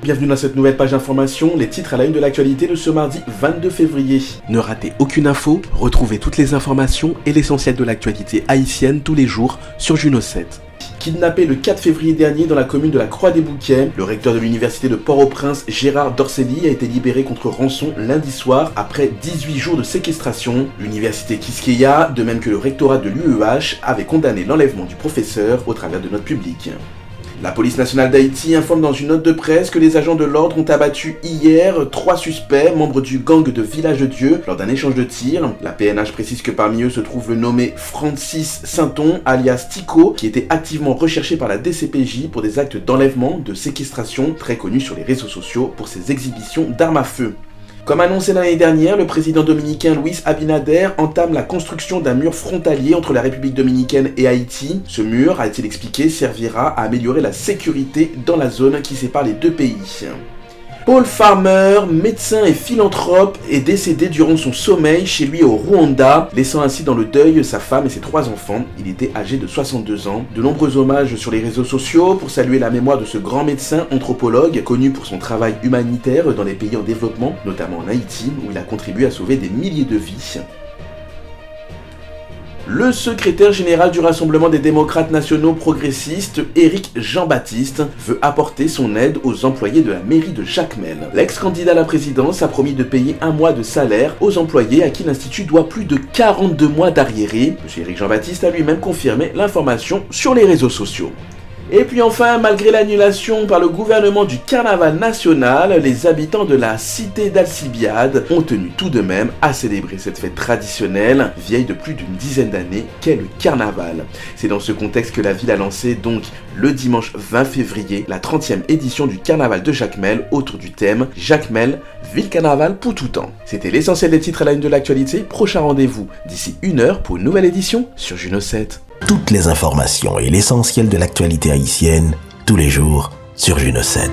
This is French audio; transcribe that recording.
Bienvenue dans cette nouvelle page d'information, les titres à la une de l'actualité de ce mardi 22 février. Ne ratez aucune info, retrouvez toutes les informations et l'essentiel de l'actualité haïtienne tous les jours sur Juno 7. Kidnappé le 4 février dernier dans la commune de la Croix-des-Bouquets, le recteur de l'université de Port-au-Prince, Gérard Dorcelli, a été libéré contre rançon lundi soir après 18 jours de séquestration. L'université Quisqueya, de même que le rectorat de l'UEH, avait condamné l'enlèvement du professeur au travers de notes publiques. La police nationale d'Haïti informe dans une note de presse que les agents de l'ordre ont abattu hier 3 suspects, membres du gang de Village de Dieu, lors d'un échange de tirs. La PNH précise que parmi eux se trouve le nommé Francis Sainton, alias Tico, qui était activement recherché par la DCPJ pour des actes d'enlèvement, de séquestration, très connu sur les réseaux sociaux pour ses exhibitions d'armes à feu. Comme annoncé l'année dernière, le président dominicain Luis Abinader entame la construction d'un mur frontalier entre la République dominicaine et Haïti. Ce mur, a-t-il expliqué, servira à améliorer la sécurité dans la zone qui sépare les deux pays. Paul Farmer, médecin et philanthrope, est décédé durant son sommeil chez lui au Rwanda, laissant ainsi dans le deuil sa femme et ses 3 enfants. Il était âgé de 62 ans. De nombreux hommages sur les réseaux sociaux pour saluer la mémoire de ce grand médecin anthropologue, connu pour son travail humanitaire dans les pays en développement, notamment en Haïti, où il a contribué à sauver des milliers de vies. Le secrétaire général du Rassemblement des démocrates nationaux progressistes, Éric Jean-Baptiste, veut apporter son aide aux employés de la mairie de Jacmel. L'ex-candidat à la présidence a promis de payer 1 mois de salaire aux employés à qui l'Institut doit plus de 42 mois d'arriérés. M. Éric Jean-Baptiste a lui-même confirmé l'information sur les réseaux sociaux. Et puis enfin, malgré l'annulation par le gouvernement du carnaval national, les habitants de la cité d'Alcibiade ont tenu tout de même à célébrer cette fête traditionnelle, vieille de plus d'une dizaine d'années, qu'est le carnaval. C'est dans ce contexte que la ville a lancé donc le dimanche 20 février la 30e édition du carnaval de Jacmel autour du thème Jacmel, ville carnaval pour tout temps. C'était l'essentiel des titres à la une de l'actualité. Prochain rendez-vous d'ici 1 heure pour une nouvelle édition sur Juno 7. Toutes les informations et l'essentiel de l'actualité haïtienne, tous les jours, sur Juno 7.